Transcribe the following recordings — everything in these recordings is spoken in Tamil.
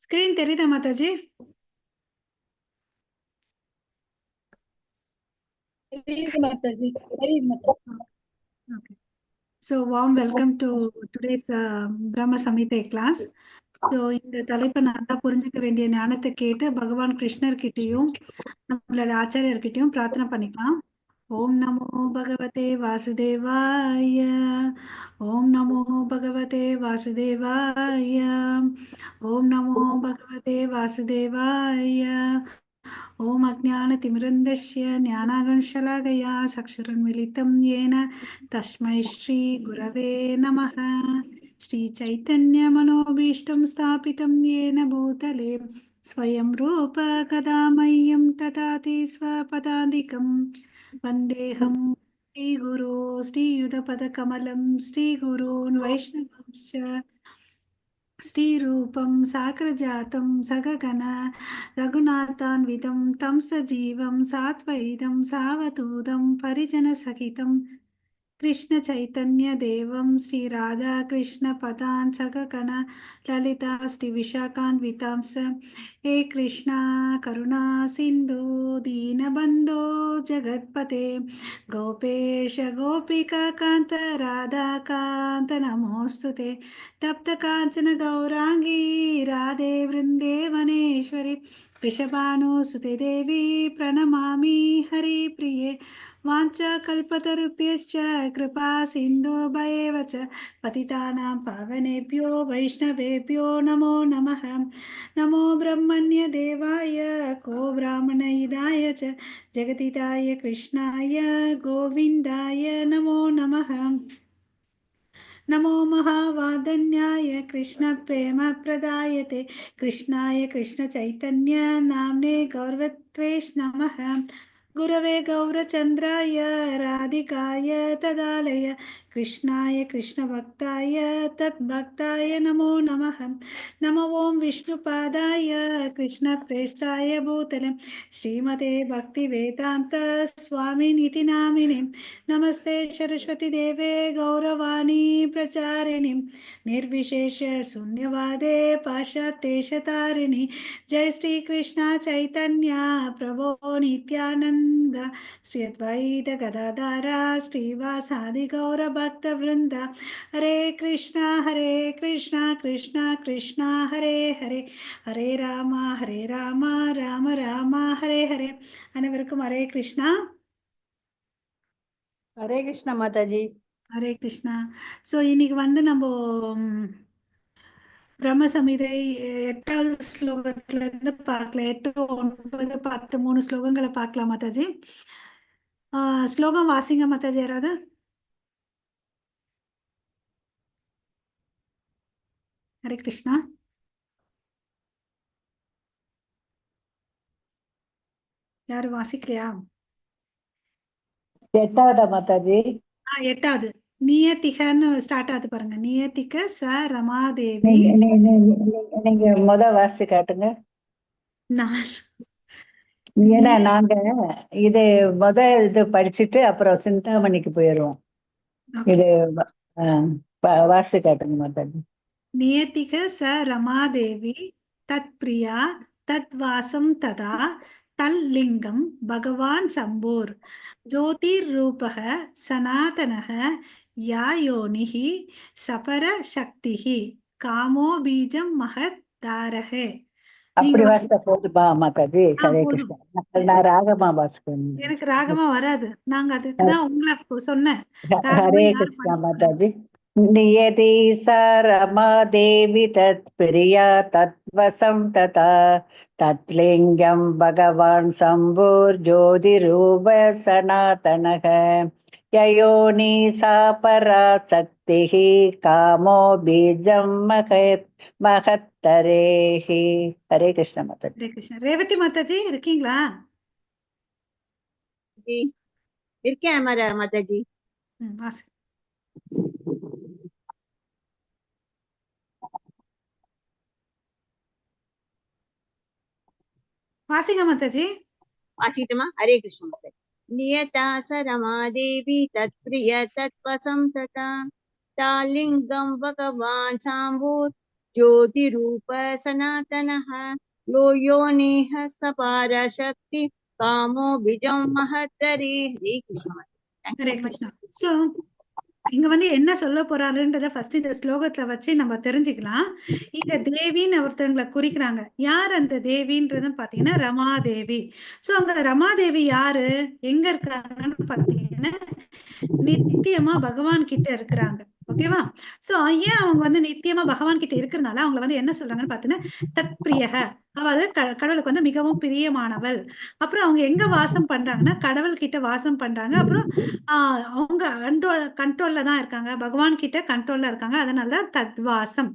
Screen தெரியுதா மாதாஜி? தெரியுது மாதாஜி, தெரியுது Mataji. Okay. So warm welcome to today's Brahma Samhita class. So இந்த தலைப்பை நல்லா புரிஞ்சுக்க வேண்டிய ஞானத்தை கேட்டு பகவான் கிருஷ்ணர் கிட்டயும் நம்மளோட ஆச்சாரியர்கிட்டயும் பிரார்த்தனை பண்ணிக்கலாம். ஓம் நமோ பகவதே வாசுதேவாய. ஓம் நமோ பகவதே வாசுதேவாய. ஓம் நமோ பகவதே வாசுதேவாய. ओम अज्ञानतिमिरन्धस्य ज्ञानागणशलाकया चक्षुरुन्मीलितं येन तस्मै श्रीगुरवे नमः। श्रीचैतन्यमनोभीष्टं स्थापितं येन भूतले स्वयं रूप कदा मह्यं ददाति स्वपदान्तिकं वन्देऽहं श्रीगुरो श्रीयुतपदकमलं श्रीगुरून् वैष्णवंश्च श्रीरूपं साग्रजातं सगगण रघुनाथान्वितं तं सजीवं सात्वैतं सावधूतं परिजनसहितं कृष्ण चैतन्य देवं श्री राधा कृष्ण पदान् सगगण ललिता श्री विशाखान्वितांस हे कृष्णा करुणा सिंधु दीनबंधो जगत्पते गोपेश गोपिका कांत राधा कांत नमोस्तुते तप्त कांचन गौरांगी राधे वृंदेवनेश्वरी वृषभानुसुते देवी प्रणमामि हरिप्रिये वाञ्छाकल्पतरुभ्यश्च कृपा सिन्धुभ्येव च पतितानां पावनेभ्यो वैष्णवेभ्यो नमो नमः। नमो ब्रह्मण्य देवाय को ब्राह्मणहिताय च जगदिताय कृष्णाय गोविन्दाय नमो नमः। नमो महावादन्याय कृष्णप्रेमप्रदायते कृष्णाय कृष्णचैतन्य नाम्ने गौरवत्वे नमः। गुरवे गौरचन्द्राय राधिकाय तदालय कृष्णाय कृष्णभक्ताय तद्भक्ताय नमो नमः। नमो ओं विष्णुपादाय कृष्णप्रेष्ठाय भूतले श्रीमते भक्तिवेदान्त स्वामिनिति नामिने नमस्ते सरस्वती देवे गौरवाणी प्रचारिणी निर्विशेष शून्यवादे पाश्चात्येशतारिणी जय श्री कृष्ण चैतन्य प्रभो नित्यानंद श्री अद्वैत गदाधर श्रीवासादि गौर भक्त वृंद हरे कृष्णा कृष्णा कृष्णा हरे हरे हरे राम राम राम हरे हरे अनेवरुक्कुम हरे कृष्णा ஹரே கிருஷ்ணா மாதாஜி. ஹரே கிருஷ்ணா. ஸோ இன்னைக்கு வந்து நம்ம பிரம்ம சமிதை 8வது ஸ்லோகத்துல இருந்து பார்க்கலாம். 8, 9, 10 3 ஸ்லோகங்களை பார்க்கலாம் மாதாஜி. ஸ்லோகம் வாசிங்க மாதாஜி யாராவது. ஹரே கிருஷ்ணா. யாரு வாசிக்கலையா? 8வதா மாதாஜி? 8வது நியதிகன்னு ஸ்டார்ட் ஆகுது பாருங்க. நியதிக ச ரமாதேவி. நீங்க வாசித்து காட்டுங்க. நான் ஏன்னா நாங்க இது இது படிச்சுட்டு அப்புறம் சிந்தாமணிக்கு போயிடுவோம். இது வாசித்து காட்டுங்க மாதாஜி. नियतिक स रमादेवी तत्प्रिया तद्वासं तदा तल्लिंगं भगवान् शम्भोर् ज्योतिर्रूपः सनातनः या योनिः सपरशक्तिः कामो बीजं महत् दारः. அப்படி வாசித்தா போதுமா மாதாஜி? ஹரே கிருஷ்ணா. நான் ராகமா வாசிக்கிறேன். எனக்கு ராகமா வராது. நாங்க அதுக்கு தான் உங்களை சொன்னேன். ஹரே கிருஷ்ணா மாதாஜி. நியதி சரமாதேவி தத் பிரியா தத்வசம் ததா தத்லிங்கம் பகவான் சம்பூர் ஜோதிரூப சனாதனக யயோனி சாபராசக்திஹி காமோ பீஜம் மகத்தரேஹி. ஹரே கிருஷ்ண மாதாஜி. ஹரே கிருஷ்ணா. ரேவதி மாதாஜி இருக்கீங்களா? இருக்கேன் மாதாஜி. வாசி. வாசிங்க மாதாஜி. வாசிட்டுமா? ஹரே கிருஷ்ண மாதாஜி. நியதா சரமாதேவி தத்ப்ரிய தத்வசம் ததா தாலிங்கம் பகவான் சாம்பூர் ज्योतिरूप सनातनः लोयो नेह सपार शक्ति कामो बीजं महत्तरे हरे कृष्ण ஹரே கிருஷ்ணா. சோ இங்க வந்து என்ன சொல்ல போறாருன்றத ஃபர்ஸ்ட் இந்த ஸ்லோகத்துல வச்சு நம்ம தெரிஞ்சுக்கலாம். இங்க தேவின்னு ஒருத்தவங்களை குறிக்கிறாங்க. யார் அந்த தேவின்றது பாத்தீங்கன்னா ரமாதேவி. சோ அங்க ரமாதேவி யாரு, எங்க இருக்காங்கன்னு பாத்தீங்கன்னா நித்தியமா பகவான் கிட்ட இருக்கிறாங்க. ஓகேவா? சோ ஏன் அவங்க வந்து நித்தியமா பகவான் கிட்ட இருக்கிறதுனால அவங்களை வந்து என்ன சொல்றாங்கன்னு பாத்தீங்கன்னா தத்பிரியக, அதாவது கடவுளுக்கு வந்து மிகவும் பிரியமானவள். அப்புறம் அவங்க எங்க வாசம் பண்றாங்கன்னா கடவுள் கிட்ட வாசம் பண்றாங்க. அப்புறம் அவங்க கண்ட்ரோல்ல தான் இருக்காங்க, பகவான் கிட்ட கண்ட்ரோல்ல இருக்காங்க. அதனால தத்வாசம்.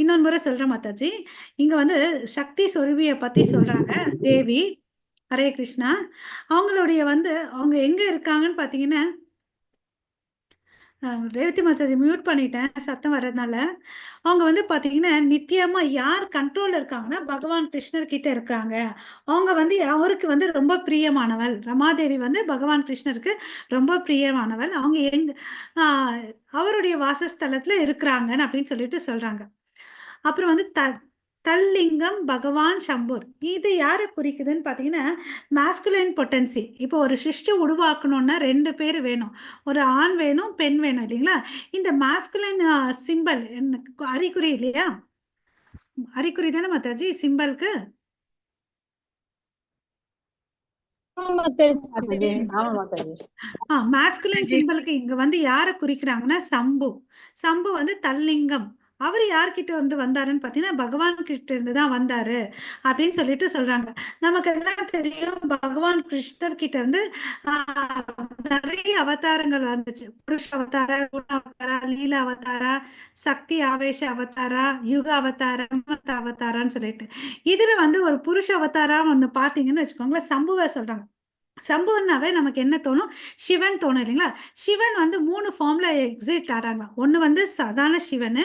இன்னொரு முறை சொல்றேன் மாதாஜி, இங்க வந்து சக்தி சொருவிய பத்தி சொல்றாங்க தேவி. ஹரே கிருஷ்ணா. அவங்களுடைய வந்து அவங்க எங்க இருக்காங்கன்னு பாத்தீங்கன்னா, ரேவதி மாதாஜி மியூட் பண்ணிட்டேன் சத்தம் வர்றதுனால. அவங்க வந்து பாத்தீங்கன்னா நித்தியமா யார் கண்ட்ரோல்ல இருக்காங்கன்னா பகவான் கிருஷ்ணர் கிட்ட இருக்காங்க. அவங்க வந்து அவருக்கு வந்து ரொம்ப பிரியமானவள். ரமாதேவி வந்து பகவான் கிருஷ்ணருக்கு ரொம்ப பிரியமானவள். அவங்க எங்க அவருடைய வாசஸ்தலத்துல இருக்கிறாங்கன்னு அப்படின்னு சொல்லிட்டு சொல்றாங்க. அப்புறம் வந்து தல்லிங்கம் பகவான் சம்பூர், இது யாரை குறிக்குதுன்னு பார்த்தீங்கன்னா மாஸ்குலைன் பொட்டன்சி. இப்போ ஒரு சிருஷ்டி உருவாக்கணும்னா 2 பேர் வேணும், ஒரு ஆண் வேணும் பெண் வேணும் இல்லைங்களா? இந்த மாஸ்குலைன் சிம்பல் அறிகுறி இல்லையா? அறிகுறி தானே மாதாஜி சிம்பலுக்கு? மாஸ்குலைன் சிம்பலுக்கு இங்க வந்து யாரை குறிக்கிறாங்கன்னா சம்பு. சம்பு வந்து தல்லிங்கம். அவர் யார்கிட்ட வந்து வந்தாருன்னு பாத்தீங்கன்னா பகவான் கிட்ட இருந்து தான் வந்தாரு அப்படின்னு சொல்லிட்டு சொல்றாங்க. நமக்கு எல்லாம் தெரியும் பகவான் கிருஷ்ணர் கிட்ட இருந்து நிறைய அவதாரங்கள் வந்துச்சு. புருஷ அவதாரா, குண அவதாரா, லீலா அவதாரா, சக்தி ஆவேச அவதாரா, யுக அவதாரம், அவதாரான்னு சொல்லிட்டு இதுல வந்து ஒரு புருஷ அவதாரா ஒண்ணு பாத்தீங்கன்னு வச்சுக்கோங்களேன், சம்புவை சொல்றாங்க. சம்புனாவே நமக்கு என்ன தோணும், சிவன் தோணும் இல்லைங்களா? சிவன் வந்து 3 ஃபார்ம்ல எக்ஸிஸ்ட் ஆறாங்க. ஒன்று வந்து சாதாரண சிவன்,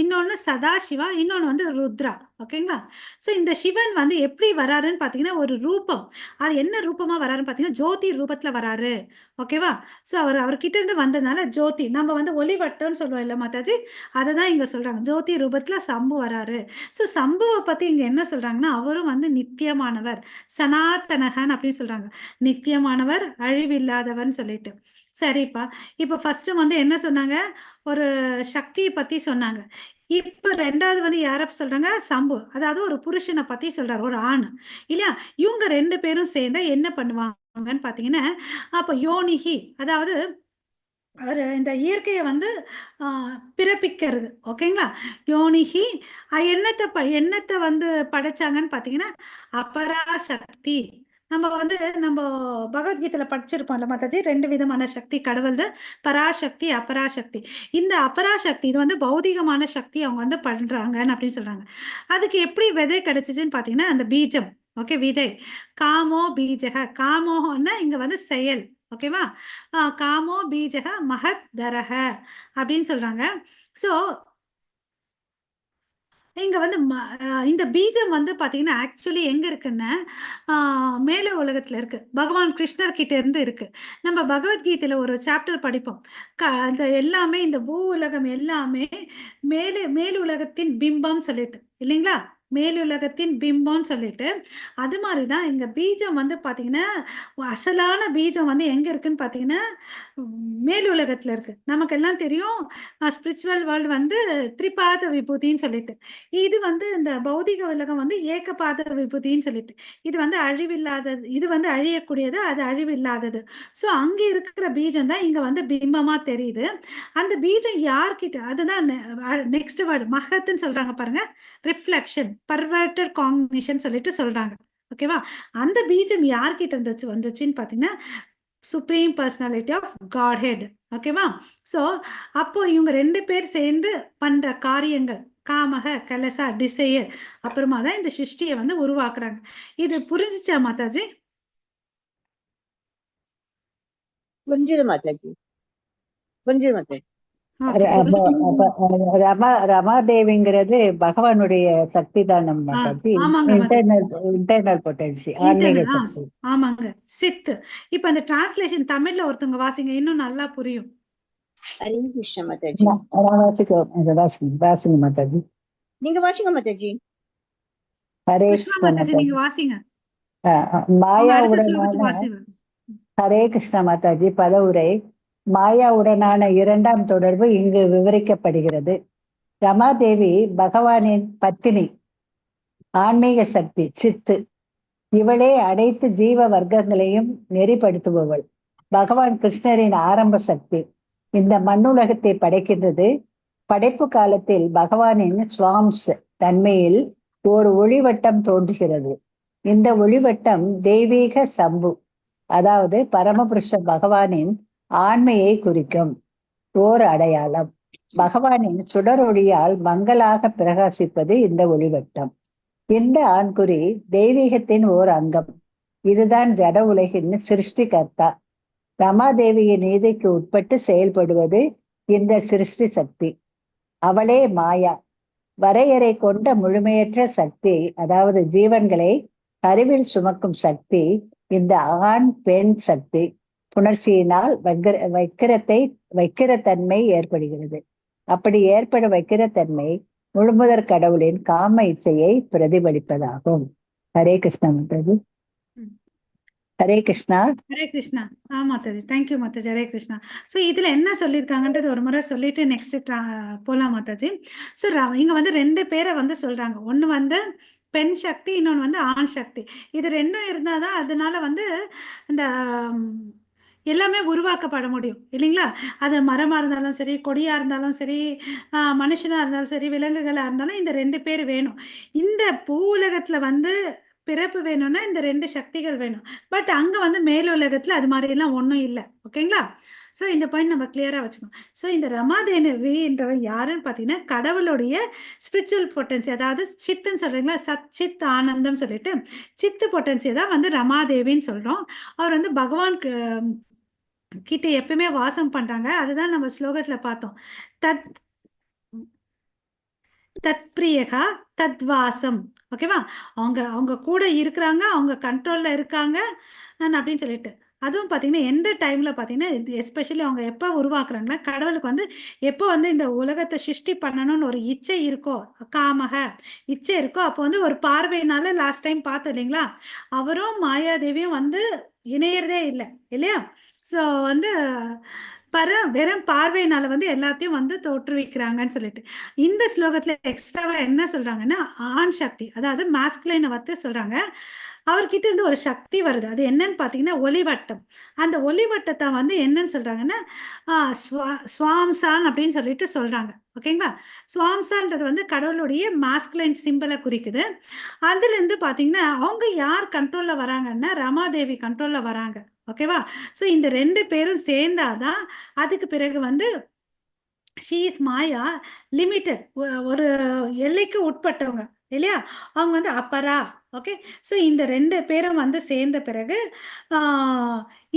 இன்னொன்று சதாசிவா, இன்னொன்று வந்து ருத்ரா. ஓகேங்களா? ஸோ இந்த சிவன் வந்து எப்படி வராருன்னு பார்த்தீங்கன்னா ஒரு ரூபம். அது என்ன ரூபமாக வராருன்னு பார்த்தீங்கன்னா ஜோதி ரூபத்தில் வராரு. ஓகேவா? ஸோ அவர்கிட்ட இருந்து வந்ததுனால ஜோதி, நம்ம வந்து ஒளிவட்டம்னு சொல்லுவோம் இல்லை மாதாஜி, அதை தான் இங்கே சொல்கிறாங்க. ஜோதி ரூபத்தில் சம்பு வராரு. ஸோ சம்புவை பற்றி இங்கே என்ன சொல்கிறாங்கன்னா அவரும் வந்து நித்தியமானவர், சனாதனகன் அப்படின்னு சொல்கிறாங்க. நித்தியமானவர், அழிவில்லாதவர்னு சொல்லிட்டு. சரிப்பா. இப்போ ஃபர்ஸ்ட் வந்து என்ன சொன்னாங்க, ஒரு சக்தியை பத்தி சொன்னாங்க. இப்ப 2வது வந்து யார சொல்றாங்க, சம்பு. அதாவது ஒரு புருஷனை பத்தி சொல்றாரு, ஒரு ஆண் இல்லையா? இவங்க 2 பேரும் சேர்ந்தா என்ன பண்ணுவாங்கன்னு பாத்தீங்கன்னா அப்ப யோனிகி, அதாவது இந்த இயற்கையை வந்து பிறப்பிக்கிறது. ஓகேங்களா? யோனிகி என்னத்தை வந்து படைச்சாங்கன்னு பாத்தீங்கன்னா அபராசக்தி. நம்ம பகவத்கீதையில படிச்சிருப்போம்ல மாதாஜி, 2 விதமான சக்தி கடவுள்து, பராசக்தி அபராசக்தி. இந்த அபராசக்தி இது வந்து பௌதிகமான சக்தி அவங்க வந்து பண்றாங்கன்னு அப்படின்னு சொல்றாங்க. அதுக்கு எப்படி விதை கிடைச்சிச்சுன்னு பாத்தீங்கன்னா அந்த பீஜம். ஓகே, விதை. காமோ பீஜக, காமோன்னா இங்க வந்து செயல். ஓகேவா? காமோ பீஜக மகத் தரக அப்படின்னு சொல்றாங்க. ஸோ இங்க வந்து இந்த பீஜம் வந்து பாத்தீங்கன்னா ஆக்சுவலி எங்க இருக்குன்னா மேல உலகத்துல இருக்கு, பகவான் கிருஷ்ணர் கிட்ட இருந்து இருக்கு. நம்ம பகவத்கீதையில ஒரு சாப்டர் படிப்போம், அந்த எல்லாமே இந்த பூ உலகம் எல்லாமே மேல் உலகத்தின் பிம்பம் சொல்லிட்டு இல்லைங்களா? மேலுலகத்தின் பிம்பம்னு சொல்லிட்டு அது மாதிரிதான் இங்க பீஜம் வந்து பாத்தீங்கன்னா அசலான பீஜம் வந்து எங்க இருக்குன்னு பாத்தீங்கன்னா மேலுலகத்துல இருக்கு. நமக்கு எல்லாம் தெரியும் ஸ்பிரிச்சுவல் வேர்ல்டு வந்து திரிபாத விபூதின்னு சொல்லிட்டு, இது வந்து இந்த பௌதிக உலகம் வந்து ஏகபாத விபூதின்னு சொல்லிட்டு, இது வந்து அழிவில்லாதது, இது வந்து அழியக்கூடியது, அது அழிவில்லாதது. ஸோ அங்க இருக்கிற பீஜம் தான் இங்க வந்து பிம்பமா தெரியுது. அந்த பீஜம் யார்கிட்ட, அதுதான் நெக்ஸ்ட் வேர்டு மகத்துன்னு சொல்றாங்க பாருங்க, ரிஃப்ளெக்ஷன், பர்வர்டட் காக்னிஷன் சொல்லிட்டு சொல்றாங்க. ஓகேவா? அந்த பீஜம் யார்கிட்ட வந்துச்சுன்னு பாத்தீங்கன்னா சுப்ரீம் பர்சனாலிட்டி ஆஃப் காட்ஹெட். ஓகேவா? ஸோ அப்போ இவங்க 2 பேர் சேர்ந்து பண்ற காரியங்கள் காமக கலசா டிசையர், அப்புறமா தான் இந்த சிருஷ்டியை வந்து உருவாக்குறாங்க. இது புரிஞ்சுச்சா மாதாஜி? புரிஞ்சுது மாதாஜி, புரிஞ்சுது மாதாஜி. ரமாதேவிங்கிறது பகவானுடைய சக்தி தான் மாதாஜி, இன்டர்னல் பொட்டன்சி, ஆன்மீக சக்தி. ஆமாங்க, சித்து. இப்ப அந்த டிரான்ஸ்லேஷன் தமிழ்ல ஒருத்தவங்க வாசிங்க, இன்னும் நல்லா புரியும். ஹரே கிருஷ்ண மாதாஜி. வாசிங்க மாதாஜி. நீங்க வாசிங்க மாதாஜி. ஹரே புஷ்பா கிருஷ்ண மாதாஜி நீங்க மாதாஜி. வாசிங்க, அவங்க மாயாவுடனான அடுத்த ஸ்லோகத்துக்கு வாசிங்க. ஹரே கிருஷ்ண மாதாஜி. பதவுரை. மாயாவுடனான இரண்டாம் தொடர்பு இங்கு விவரிக்கப்படுகிறது. ரமாதேவி பகவானின் பத்தினி, ஆன்மீக சக்தி, சித்து. இவளே அனைத்து ஜீவ வர்க்கங்களையும் நெறிப்படுத்துபவள். பகவான் கிருஷ்ணரின் ஆரம்ப சக்தி இந்த மண்ணுலகத்தை படைக்கின்றது. படைப்பு காலத்தில் பகவானின் சுவாம்ஸ் தன்மையில் ஒரு ஒளிவட்டம் தோன்றுகிறது. இந்த ஒளிவட்டம் தெய்வீக சம்பு, அதாவது பரமபுருஷ பகவானின் ஆண்மையை குறிக்கும் ஓர் அடையாளம். பகவானின் சுடரொளியால் மங்களாக பிரகாசிப்பது இந்த ஒளிவட்டம். இந்த ஆண்குறி தெய்வீகத்தின் ஓர் அங்கம். இதுதான் ஜட உலகின் சிருஷ்டிகர்த்தா. ரமாதேவியின் நீதிக்கு உட்பட்டு செயல்படுவது இந்த சிருஷ்டி சக்தி. அவளே மாயா, வரையறை கொண்ட முழுமையற்ற சக்தி, அதாவது ஜீவன்களை கருவில் சுமக்கும் சக்தி. இந்த ஆண் பெண் சக்தி புணர்ச்சியினால் வைக்கிரத்தன்மை ஏற்படுகிறது. அப்படி ஏற்படும் வைக்கிரத்தன்மை முழுமுதற் கடவுளின் காம இச்சையை பிரதிபலிப்பதாகும். ஹரே கிருஷ்ணா மாதாஜி. ஹரே கிருஷ்ணா. ஹரே கிருஷ்ணா. மாதாஜி, தேங்க்யூ மாதாஜி. ஹரே கிருஷ்ணா. ஸோ இதுல என்ன சொல்லியிருக்காங்கன்றது ஒரு முறை சொல்லிட்டு நெக்ஸ்ட் போலாம் மாதாஜி. ஸோ இங்க வந்து 2 பேரை வந்து சொல்றாங்க. ஒண்ணு வந்து பெண் சக்தி, இன்னொன்று வந்து ஆண் சக்தி. இது ரெண்டும் இருந்தாதான் அதனால வந்து இந்த எல்லாமே உருவாக்கப்பட முடியும் இல்லைங்களா? அது மரமா இருந்தாலும் சரி, கொடியா இருந்தாலும் சரி, மனுஷனா இருந்தாலும் சரி, விலங்குகளா இருந்தாலும் இந்த 2 பேர் வேணும். இந்த பூ உலகத்துல வந்து பிறப்பு வேணும்னா இந்த 2 சக்திகள் வேணும். பட் அங்க வந்து மேல் உலகத்துல அது மாதிரி எல்லாம் ஒன்றும் இல்லை. ஓகேங்களா? ஸோ இந்த பாயிண்ட் நம்ம கிளியரா வச்சுக்கணும். ஸோ இந்த ரமாதேவின்றவன் யாருன்னு பார்த்தீங்கன்னா கடவுளுடைய ஸ்பிரிச்சுவல் பொட்டன்சி, அதாவது சித்துன்னு சொல்றீங்களா, சத் சித் ஆனந்தம் சொல்லிட்டு சித்து பொட்டன்சியை தான் வந்து ரமாதேவின்னு சொல்றோம். அவர் வந்து பகவான் கிட்ட எப்பவுமே வாசம் பண்றாங்க. அதுதான் நம்ம ஸ்லோகத்துல பார்த்தோம். தத் தத் பிரியகா தத்வாசம். ஓகேவா? அவங்க அவங்க கூட இருக்கிறாங்க, அவங்க கண்ட்ரோல்ல இருக்காங்க அப்படின்னு சொல்லிட்டு. அதுவும் பார்த்தீங்கன்னா எந்த டைம்ல பார்த்தீங்கன்னா எஸ்பெஷலி அவங்க எப்போ உருவாக்குறாங்கன்னா கடவுளுக்கு வந்து எப்போ வந்து இந்த உலகத்தை சிருஷ்டி பண்ணணும்னு ஒரு இச்சை இருக்கோ, காமக இச்சை இருக்கோ, அப்போ வந்து ஒரு பார்வையினால லாஸ்ட் டைம் பார்த்தோம் இல்லைங்களா, அவரும் மாயாதேவியும் வந்து இணையறதே இல்லை இல்லையா? ஸோ வந்து வெறும் பார்வையினால வந்து எல்லாத்தையும் வந்து தோற்றுவிக்கிறாங்கன்னு சொல்லிட்டு இந்த ஸ்லோகத்துல எக்ஸ்ட்ராவா என்ன சொல்றாங்கன்னா ஆண் சக்தி, அதாவது மாஸ்குலைனை வந்து சொல்றாங்க. அவர்கிட்ட இருந்து ஒரு சக்தி வருது. அது என்னன்னு பாத்தீங்கன்னா ஒளிவட்டம். அந்த ஒளிவட்டத்தை வந்து என்னன்னு சொல்றாங்கன்னா ஸ்வாம்சான் அப்படின்னு சொல்லிட்டு சொல்றாங்க. ஓகேங்களா? ஸ்வாம்சான்றது வந்து கடவுளுடைய மாஸ்குலைன் சிம்பிளை குறிக்குது. அதுல இருந்து பாத்தீங்கன்னா அவங்க யார் கண்ட்ரோல்ல வராங்கன்னா ரமாதேவி கண்ட்ரோல்ல வராங்க. ஓகேவா? ஸோ இந்த 2 பேரும் சேர்ந்தாதான் அதுக்கு பிறகு வந்து ஷீ இஸ் மாயா லிமிட்டட், ஒரு எல்லைக்கு உட்பட்டவங்க இல்லையா? அவங்க வந்து அப்பரா. ஓகே. ஸோ இந்த 2 பேரும் வந்து சேர்ந்த பிறகு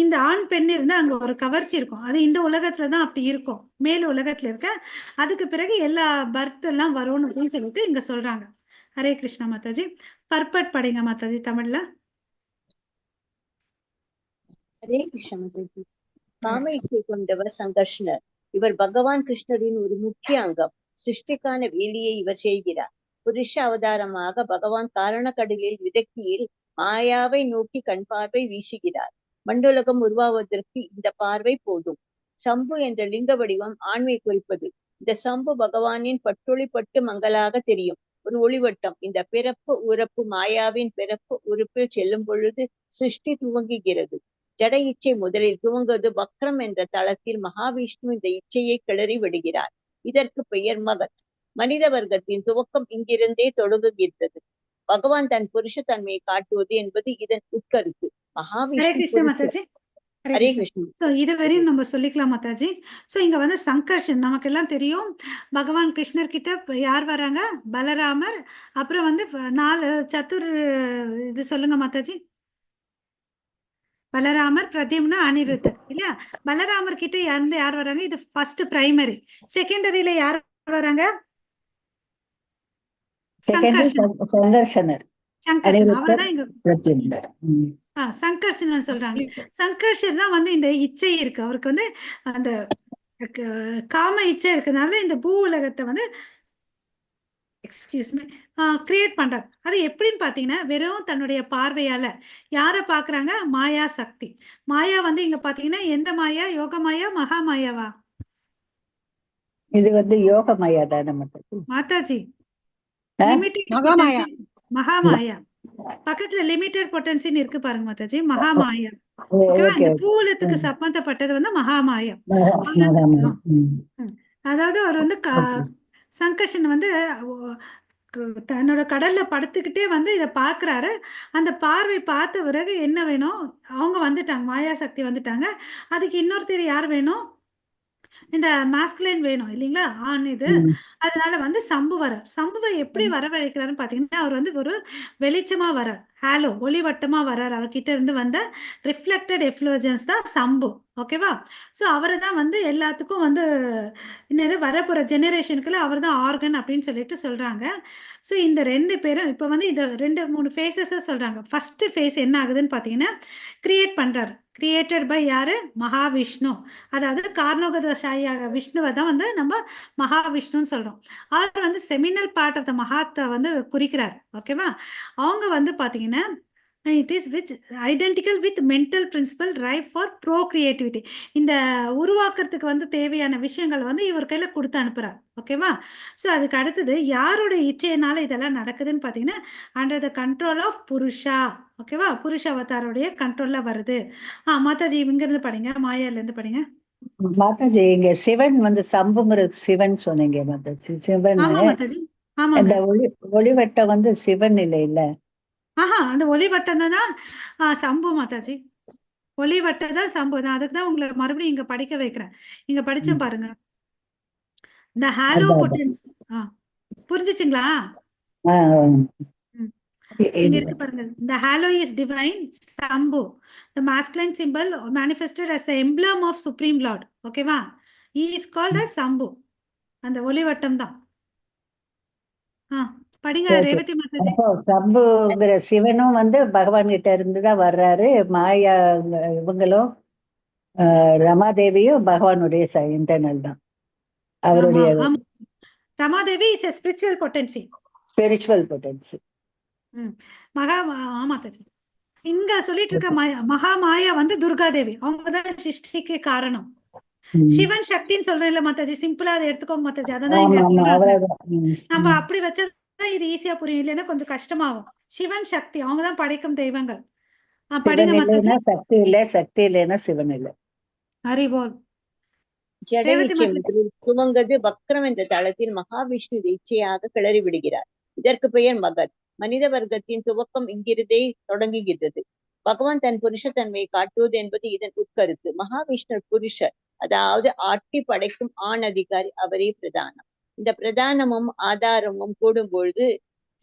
இந்த ஆண் பெண் இருந்து அங்க ஒரு கவர்ச்சி இருக்கும். அது இந்த உலகத்துல தான் அப்படி இருக்கும், மேல் உலகத்துல இருக்க. அதுக்கு பிறகு எல்லா பர்த் எல்லாம் வரும்னு அப்படின்னு சொல்லிட்டு இங்க சொல்றாங்க. ஹரே கிருஷ்ணா மாதாஜி. பர்பட் படிங்க மாதாஜி தமிழ்ல. ஹரே கிருஷ்ண மாதாஜி. காம இச்சை கொண்டவர் சங்கர்ஷ்ணர். இவர் பகவான் கிருஷ்ணரின் ஒரு முக்கிய அங்கம். சிருஷ்டிக்கான வேலியை இவர் செய்கிறார். புருஷ அவதாரமாக பகவான் காரணக்கடலில் விதக்தியில் மாயாவை நோக்கி கண் பார்வை வீசுகிறார். மண்டுலகம் உருவாவதற்கு இந்த பார்வை போதும். சம்பு என்ற லிங்க வடிவம் ஆண்மை குறிப்பது. இந்த சம்பு பகவானின் பட்டொளிப்பட்டு மங்களாக தெரியும் ஒரு ஒளிவட்டம். இந்த பிறப்பு உறுப்பு மாயாவின் பிறப்பு உறுப்பில் செல்லும் பொழுது சிருஷ்டி துவங்குகிறது. ஜட இச்சை முதலில் துவங்குவது வக்ரம் என்ற தளத்தில் மகாவிஷ்ணு இந்த இச்சையை கிளறி விடுகிறார். இதற்கு பெயர் மகத். மனித வர்க்கத்தின் துவக்கம் இங்கிருந்தே தொடங்குகிறது. பகவான் தன் புருஷ தன்மையை காட்டுவது என்பது இதன் உட்கருத்து. மகாவிஷ்ணு ஹரே கிருஷ்ண. ஸோ இது வரையும் நம்ம சொல்லிக்கலாம் மாதாஜி. ஸோ இங்க வந்து சங்கர்ஷன் நமக்கு எல்லாம் தெரியும். பகவான் கிருஷ்ணர் கிட்ட யார் வராங்க? பலராமர். அப்புறம் வந்து 4 சத்துர் இது சொல்லுங்க மாதாஜி. பலராமர், பிரத்யும்னா, அனிருத்தர் இல்லையா? பலராமர் கிட்ட இருந்து யார் வராங்க? இது ஃபர்ஸ்ட் பிரைமரி. செகண்டரியில யார் வராங்க? சங்கர்ஷன். அவர்தான் இங்க சங்கர்ஷன் சொல்றாங்க. சங்கர்ஷன் தான் வந்து இந்த இச்சை இருக்கு அவருக்கு வந்து, அந்த காம இச்சை இருக்கிறதுனால இந்த பூ உலகத்தை வந்து எக்ஸ்கியூஸ் மீ கிரியேட் பண்றார். அது எப்படின்னு பார்த்தீங்கன்னா, வெறும் தன்னுடைய பார்வையால யாரை பார்க்குறாங்க? மாயா சக்தி. மாயா வந்து இங்க பார்த்தீங்கன்னா எந்த மாயா? யோக மாயா, மகா மாயாவா? இது வந்து யோக மாயா தானே மாதாஜி? மாதாஜி ஆ? லிமிட்டெட் மகாமாயா. பொட்டன்சி மகா மாயா. பக்கத்துல லிமிட்டெட் பொட்டன்சின்னு இருக்கு பாருங்க மாதாஜி, மகா மாயா. ஓகேவா? ஓகே இந்த ஓகே. பூலத்துக்கு சம்பந்தப்பட்டது வந்து மகா மாயா. மகாமாயா. அதாவது அவர் வந்து ஓகே. சங்கர்ஷன் வந்து தன்னோட கடல்ல படுத்துக்கிட்டே வந்து இதை பார்க்குறாரு. அந்த பார்வை பார்த்த பிறகு என்ன வேணும்? அவங்க வந்துட்டாங்க, மாயா சக்தி வந்துட்டாங்க. அதுக்கு இன்னொருத்தர் யார் வேணும்? இந்த மாஸ்குலைன் வேணும் இல்லைங்களா? ஆண் இது. அதனால வந்து சம்பு வரார். சம்புவை எப்படி வரவழைக்கிறாருன்னு பார்த்தீங்கன்னா, அவர் வந்து ஒரு வெளிச்சமா வரார். ஹாலோ ஒளிவட்டமா வரார். அவர்கிட்ட இருந்து வந்த ரிஃப்ளெக்டட் எஃப்ளோஜன்ஸ் தான் சம்பு. ஓகேவா? ஸோ அவரை தான் வந்து எல்லாத்துக்கும் வந்து இன்னும் வரப்போகிற ஜெனரேஷனுக்குள்ள அவர் தான் ஆர்கன் அப்படின்னு சொல்லிட்டு சொல்றாங்க. ஸோ இந்த 2 பேரும் இப்போ வந்து இதை 2-3 ஃபேஸஸை சொல்றாங்க. ஃபர்ஸ்ட் ஃபேஸ் என்ன ஆகுதுன்னு பார்த்தீங்கன்னா, கிரியேட் பண்றாரு. கிரியேட்டட் பை யாரு? மகாவிஷ்ணு. அதாவது கார்ணோகதசாயியாக விஷ்ணுவை தான் வந்து நம்ம மகாவிஷ்ணுன்னு சொல்றோம். அவர் வந்து செமினல் பார்ட் ஆஃப் த மகாத்தை வந்து குறிக்கிறார். ஓகேவா? அவங்க வந்து பார்த்தீங்கன்னா, it is which identical with mental principle drive for procreativity. இந்த உருவாக்குறதுக்கு வந்து தேவையான விஷயங்கள் வந்து இவர் கையில் கொடுத்து அனுப்புறார். ஓகேவா? ஸோ அதுக்கு அடுத்தது யாரோட இச்சையினால இதெல்லாம் நடக்குதுன்னு பார்த்தீங்கன்னா, அண்டர் த கண்ட்ரோல் ஆஃப் புருஷா. ஓகேவா? புருஷ அவதாரோடைய கண்ட்ரோல்ல வருது. மாதாஜி இங்கிருந்து படிங்க, மாயாலேருந்து படிங்க. மாதாஜி இங்க சிவன் வந்து சம்புங்கிறது சிவன் சொன்னீங்க மாதாஜி. சிவன் ஆமா மாதாஜி, ஆமாங்க. இந்த ஒளிவட்டம் வந்து சிவன் இல்லை இல்ல? அந்த ஒளிவட்டம் தான் சம்பு மாதாஜி. ஒளிவட்டம் தான் சம்பு. நான் அதுக்கு தான் உங்களை மறுபடியும் இங்க படிக்க வைக்கிறேன். இங்க படிச்சேன் பாருங்க. இந்த ஹாலோ பொட்டன்ஸ் புரிஞ்சுச்சுங்களா? இங்க இருக்கு பாருங்க. இந்த halo is divine Shambhu. The masculine symbol manifested as the emblem of supreme lord. ஓகேவா? He is called as சம்பு. அந்த ஒளிவட்டம் தான். படிங்க ரேவதி மாதாஜி. அப்போ சம்புங்கிற சிவனும் வந்து பகவான் கிட்ட இருந்துதான் வர்றாரு. மாயா இவங்களும் ரமாதேவியும் பகவானுடைய இன்டர்னல் தான். அவருடைய Ramadevi is a spiritual potency. Spiritual potency. Mataji இங்க சொல்லிட்டு இருக்க மகா மாயா வந்து துர்காதேவி. அவங்கதான் சிருஷ்டிக்கு காரணம். சிவன் சக்தின்னு சொல்றேன் இல்ல மாதாஜி, சிம்பிளா அதை எடுத்துக்கோங்க மாதாஜி. அதான் இங்க சொல்றாங்க. நம்ம அப்படி வச்சா இது ஈஸியா புரியும், இல்லைன்னா கொஞ்சம் கஷ்டமாகும். சிவன் சக்தி அவங்கதான் படைக்கும் தெய்வங்கள். படிங்க மாதாஜி. சக்தி இல்ல, சக்தி இல்லைன்னா சிவன் இல்ல. ஹரிபோல். ஜட இச்சை முதலில் துவங்கது வக்ரம் என்ற தளத்தில் மகாவிஷ்ணு இச்சையாக கிளறி விடுகிறார். இதற்கு பெயர் மகத். மனித வர்க்கத்தின் துவக்கம் இங்கிருந்தே தொடங்குகிறது. பகவான் தன் புருஷத்தன்மையை காட்டுவது என்பது இதன் உட்கருத்து. மகாவிஷ்ணு புருஷர், அதாவது ஆட்டி படைக்கும் ஆண் அதிகாரி, அவரே பிரதானம். இந்த பிரதானமும் ஆதாரமும் கூடும்பொழுது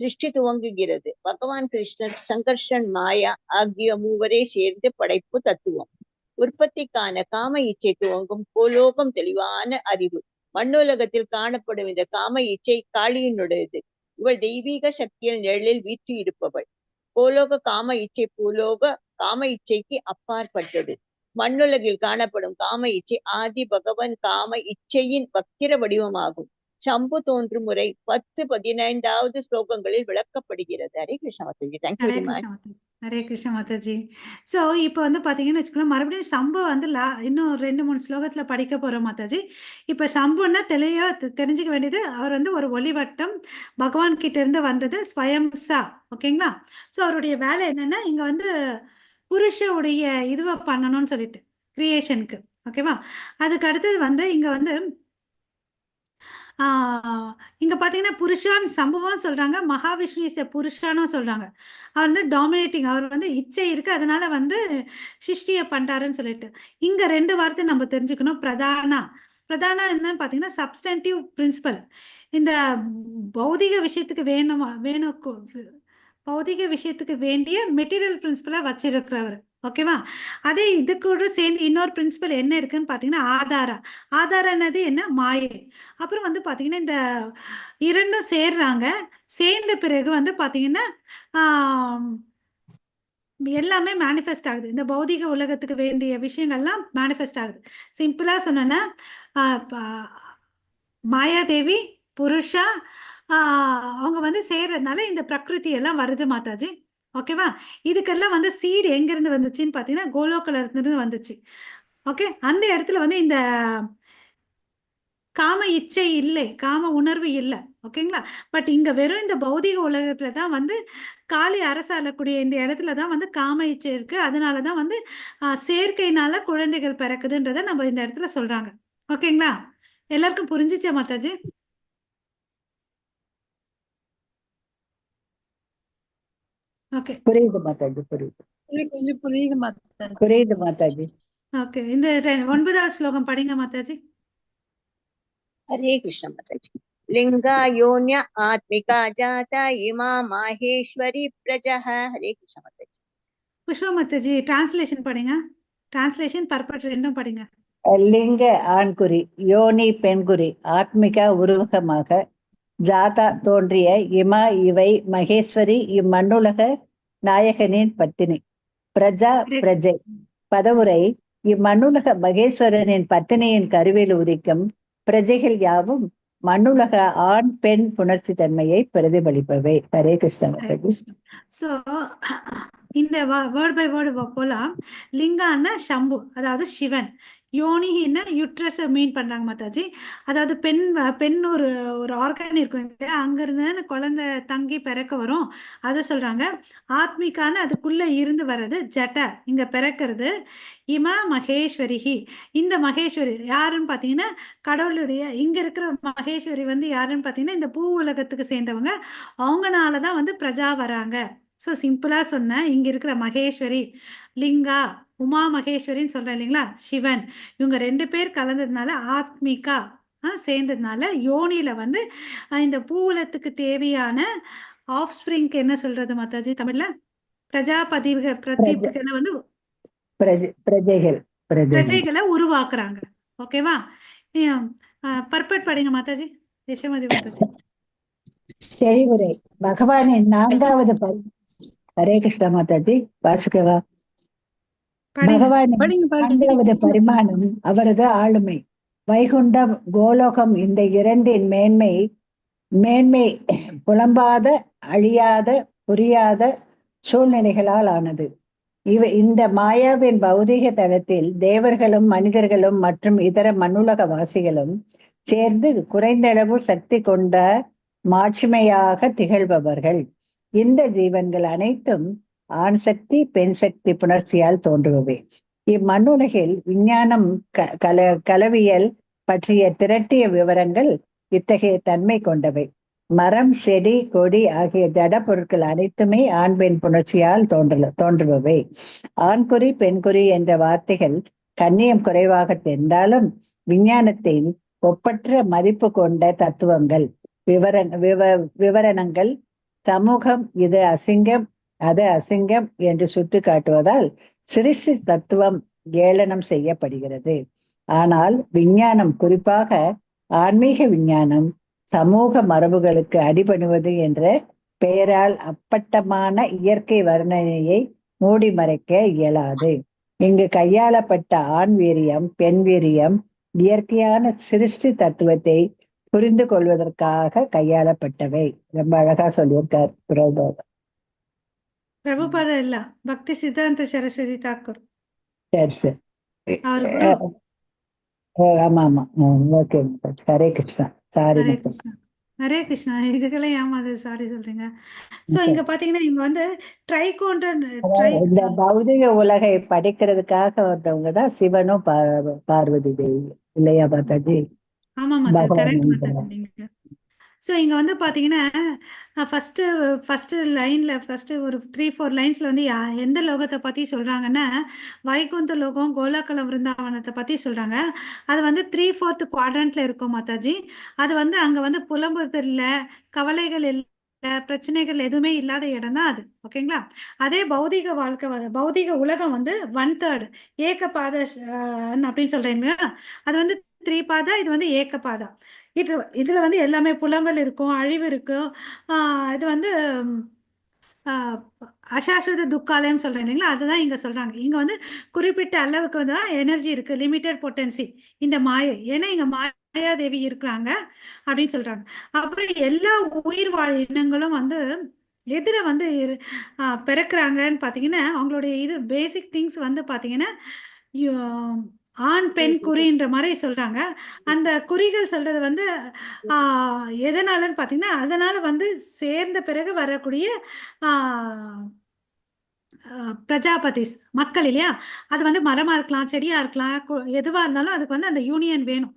சிருஷ்டி துவங்குகிறது. பகவான் கிருஷ்ணர், சங்கர்ஷன், மாயா ஆகிய மூவரே சேர்ந்து படைப்பு தத்துவம். உற்பத்திக்கான காம இச்சை துவங்கும் கோலோகம் தெளிவான அறிவு. மண்ணுலகத்தில் காணப்படும் இந்த காம இச்சை காளியினுடையது. இவள் தெய்வீக சக்தியில் நிழலில் வீற்றி இருப்பவள். கோலோக காம இச்சை பூலோக காம இச்சைக்கு அப்பாற்பட்டது. மண்ணுலகில் காணப்படும் காம இச்சை ஆதி பகவான் காம இச்சையின் வக்கிர வடிவமாகும். சம்பு தோன்றும் முறை 10-15வது ஸ்லோகங்களில் விளக்கப்படுகிறது. Hare Krishna Mataji. Thank you very much. Hare Krishna Mataji. So இப்போ வந்து பார்த்தீங்கன்னு வச்சுக்கோங்க, மறுபடியும் சம்பு வந்து இன்னும் 2-3 ஸ்லோகத்தில் படிக்க போகிறோம் மாதாஜி. இப்போ சம்புன்னா தெரிஞ்சுக்க வேண்டியது, அவர் வந்து ஒரு ஒளிவட்டம், பகவான் கிட்ட இருந்து வந்தது, ஸ்வயம்சா. ஓகேங்களா? ஸோ அவருடைய வேலை என்னன்னா, இங்கே வந்து புருஷனுடைய இதுவை பண்ணணும்னு சொல்லிட்டு கிரியேஷனுக்கு. ஓகேவா? அதுக்கு அடுத்தது வந்து இங்கே வந்து இங்க பாத்தீங்கன்னா புருஷான் சம்பவம் சொல்றாங்க, மகாவிஷ்ணு இஸ் புருஷானும் சொல்றாங்க. அவர் வந்து டாமினேட்டிங், அவர் வந்து இச்சை இருக்கு, அதனால வந்து சிருஷ்டிய பண்றாருன்னு சொல்லிட்டு. இங்க 2 வார்த்தை நம்ம தெரிஞ்சுக்கணும். பிரதானா என்னன்னு பாத்தீங்கன்னா சப்ஸ்டன்டிவ் பிரின்சிபல். இந்த பௌதிக விஷயத்துக்கு பௌதிக விஷயத்துக்கு வேண்டிய மெட்டீரியல் பிரின்சிபலா வச்சிருக்கிறவர். ஓகேவா? அதே இது கூட சேர்ந்து இன்னொரு பிரின்சிபல் என்ன இருக்குன்னு பார்த்தீங்கன்னா ஆதாரனது என்ன? மாயை. அப்புறம் வந்து பார்த்தீங்கன்னா இந்த 2ம் சேர்றாங்க. சேர்ந்த பிறகு வந்து பார்த்தீங்கன்னா எல்லாமே மேனிஃபெஸ்ட் ஆகுது. இந்த பௌதிக உலகத்துக்கு வேண்டிய விஷயங்கள்லாம் மேனிஃபெஸ்ட் ஆகுது. சிம்பிளா சொன்னேன்னா மாயாதேவி, புருஷா, அவங்க வந்து சேர்றதுனால இந்த பிரகிருதி எல்லாம் வருது மாதாஜி. ஓகேவா? இதுக்கெல்லாம் வந்து சீடு எங்கிருந்து வந்துச்சுன்னு பார்த்தீங்கன்னா கோலோகல இருந்து வந்துச்சு. ஓகே, அந்த இடத்துல வந்து இந்த காம இச்சை இல்லை, காம உணர்வு இல்லை. ஓகேங்களா? பட் இங்க வெறும் இந்த பௌதிக உலகத்துல தான் வந்து காளி அரசாளக்கூடிய இந்த இடத்துல தான் வந்து காம இச்சை இருக்கு. அதனாலதான் வந்து செயற்கையினால குழந்தைகள் பிறக்குதுன்றத நம்ம இந்த இடத்துல சொல்றாங்க. ஓகேங்களா? எல்லாருக்கும் புரிஞ்சிச்சா மாதாஜி? ஓகே, புரியுது மாதாஜி, புரியுது கொஞ்சம் புரியுது மாதாஜி. புரியுது மாதாஜி. ஓகே. இந்த 9வது ஸ்லோகம் படிங்க மாதாஜி. हरे कृष्ण माताजी। लिंगा योन्य आत्मिका जाता इमा माहेश्वरी प्रजा। हरे कृष्ण माताजी। புஷ்பா மாதாஜி டிரான்ஸ்லேஷன் படிங்க. டிரான்ஸ்லேஷன் பர்பட் ரெண்டும் படிங்க. லிங்க ஆண்குறி, யோனி பெண்குறி, ஆத்மிகா உருவகமாக, ஜாதா தோன்றிய, இமா இவை மகேஸ்வரி இம்மண்ணுலக நாயகனின் பத்தினி, பிரஜா பிரஜை பதவுரை இம்மண்ணுலக மகேஸ்வரனின் பத்தினியின் கருவில் உதிக்கும் பிரஜைகள் யாவும் மண்ணுலக ஆண் பெண் புணர்ச்சி தன்மையை பிரதிபலிப்பவை. ஹரே கிருஷ்ண மாதாஜி. ஸோ இந்த வேர்ட் பை வேர்டு போலாம். லிங்கான்னா சம்பு, அதாவது சிவன். யோனின்னா யுட்ரஸ் மீன் பண்றாங்க மாதாஜி. அதாவது பெண் ஒரு ஒரு ஆர்கன் இருக்கும் இல்லையா, அங்கிருந்து குழந்தை தங்கி பிறக்க வரும், அதை சொல்றாங்க. ஆத்மிகான்னு அதுக்குள்ள இருந்து வர்றது ஜட்ட, இங்க பிறக்கிறது. இம மகேஸ்வரிஹி, இந்த மகேஸ்வரி யாருன்னு பார்த்தீங்கன்னா கடவுளுடைய, இங்க இருக்கிற மகேஸ்வரி வந்து யாருன்னு பார்த்தீங்கன்னா இந்த பூ உலகத்துக்கு சேர்ந்தவங்க. அவங்கனால தான் வந்து பிரஜா வராங்க. ஸோ சிம்பிளா சொன்னேன், இங்க இருக்கிற மகேஸ்வரி, லிங்கா, உமா மகேஸ்வரின்னு சொல்றேன் இல்லைங்களா, சிவன், இவங்க 2 பேர் கலந்ததுனால ஆத்மிகா சேர்ந்ததுனால யோனியில வந்து இந்த பூவுலத்துக்கு தேவையான ஆஃப் ஸ்பிரிங்க்கு என்ன சொல்றது மாதாஜி தமிழ்ல, பிரதிகளை வந்து பிரஜைகள் பிரஜைகளை உருவாக்குறாங்க. ஓகேவா? பர்பட் படிங்க மாதாஜி, யசோமதி மாதாஜி. செறிவுரை பகவானின் 4வது ஹரே கிருஷ்ண மாதாஜி, வாசுகவா. பகவானின் 4வது பரிமாணம் அவரது ஆளுமை. வைகுண்டம், கோலோகம் இந்த இரண்டின் மேன்மை புலம்பாத, அழியாத, புரியாத சூழ்நிலைகளால் ஆனது. இந்த மாயாவின் பௌதிக தளத்தில் தேவர்களும் மனிதர்களும் மற்றும் இதர மண்ணுலக வாசிகளும் சேர்ந்து குறைந்தளவு சக்தி கொண்ட மாட்சிமையாக திகழ்பவர்கள். இந்த ஜீவன்கள் அனைத்தும் ஆண் சக்தி பெண் சக்தி புணர்ச்சியால் தோன்றுபவை. இம்மண்ணுலகில் விஞ்ஞானம் கலவியல் பற்றிய திரட்டிய விவரங்கள் இத்தகைய தன்மை கொண்டவை. மரம், செடி, கொடி ஆகிய ஜட பொருட்கள் அனைத்துமே ஆண் பெண் புணர்ச்சியால் தோன்றுபவை. ஆண்குறி பெண்குறி என்ற வார்த்தைகள் கண்ணியம் குறைவாக தெரிந்தாலும் விஞ்ஞானத்தின் ஒப்பற்ற மதிப்பு கொண்ட தத்துவங்கள், விவரணங்கள், சமூகம் இது அசிங்கம் அது அசிங்கம் என்று சுட்டி காட்டுவதால் சிருஷ்டி தத்துவம் ஏளனம் செய்யப்படுகிறது. ஆனால் விஞ்ஞானம், குறிப்பாக ஆன்மீக விஞ்ஞானம், சமூக மரபுகளுக்கு அடிபணிவது என்ற பெயரால் அப்பட்டமான இயற்கை வர்ணனையை மூடி மறைக்க இயலாது. இங்கு கையாளப்பட்ட ஆண் வீரியம் பெண் வீரியம் இயற்கையான சிருஷ்டி தத்துவத்தை புரிந்து கொள்வதற்காக கையாளப்பட்டவை. ரொம்ப அழகா சொல்லியிருக்கார் பிரபுபாதா இல்ல, பக்தி சித்தாந்த சரஸ்வதி தாக்கூர். சரி சரி, அவர் குரு. ஆமா ஆமா, ஓகே. ஹரே கிருஷ்ணா. சாரி ஹரே கிருஷ்ணா. ஹரே கிருஷ்ணா. இதுக்கெல்லாம் ஏமாது சாரி சொல்றீங்க. சோ இங்க பாத்தீங்கன்னா இங்க வந்து இந்த பௌதிக உலகை படிக்கிறதுக்காக வந்தவங்க தான் சிவனும் பார்வதி தேவி இல்லையா மாதாஜி? ஆமா மாதா, கரெக்ட் மாதாஜி நீங்க. ஸோ இங்கே வந்து பார்த்தீங்கன்னா ஃபஸ்ட்டு லைனில் ஃபஸ்ட்டு ஒரு 3-4 லைன்ஸில் வந்து எந்த லோகத்தை பற்றி சொல்கிறாங்கன்னா வைகுந்த லோகம், கோலாக்கல விருந்தாவனத்தை பற்றி சொல்கிறாங்க. அது வந்து 3/4 குவாட்ரண்ட்டில் இருக்கும் மாதாஜி. அது வந்து அங்கே வந்து புலம்புறது இல்லை, கவலைகள் இல்லை, பிரச்சனைகள் எதுவுமே இல்லாத இடம் தான் அது. ஓகேங்களா? அதே பௌதிக வாழ்க்கை, பௌதிக உலகம் வந்து 1/3 ஏகபாத அப்படின்னு சொல்கிறீங்களா, அது வந்து 3 பாதா, இது வந்து ஏகபாதா. இதுல வந்து எல்லாமே புலங்கள் இருக்கும், அழிவு இருக்கும். இது வந்து அசாஸ்வத துக்காலயம் சொல்றேன் இல்லைங்களா, அதுதான் இங்க சொல்றாங்க. இங்க வந்து குறிப்பிட்ட அளவுக்கு தான் எனர்ஜி இருக்கு, லிமிட்டட் பொட்டன்சி இந்த மாயை. ஏன்னா இங்க மாயை மாயாதேவி இருக்கிறாங்க அப்படின்னு சொல்றாங்க. அப்புறம் எல்லா உயிர் வாழ் இனங்களும் வந்து எதிர வந்து பிறக்கிறாங்கன்னு பார்த்தீங்கன்னா, அவங்களுடைய இது பேசிக் திங்ஸ் வந்து பார்த்தீங்கன்னா, ஆண் பெண் குறின்ற மாதிரி சொல்றாங்க. அந்த குறிகள் சொல்றது வந்து எதனாலன்னு பார்த்தீங்கன்னா, அதனால வந்து சேர்ந்த பிறகு வரக்கூடிய பிரஜாபதிஸ் மக்கள் இல்லையா, அது வந்து மரமா இருக்கலாம், செடியா இருக்கலாம், எதுவா இருந்தாலும் அதுக்கு வந்து அந்த யூனியன் வேணும்.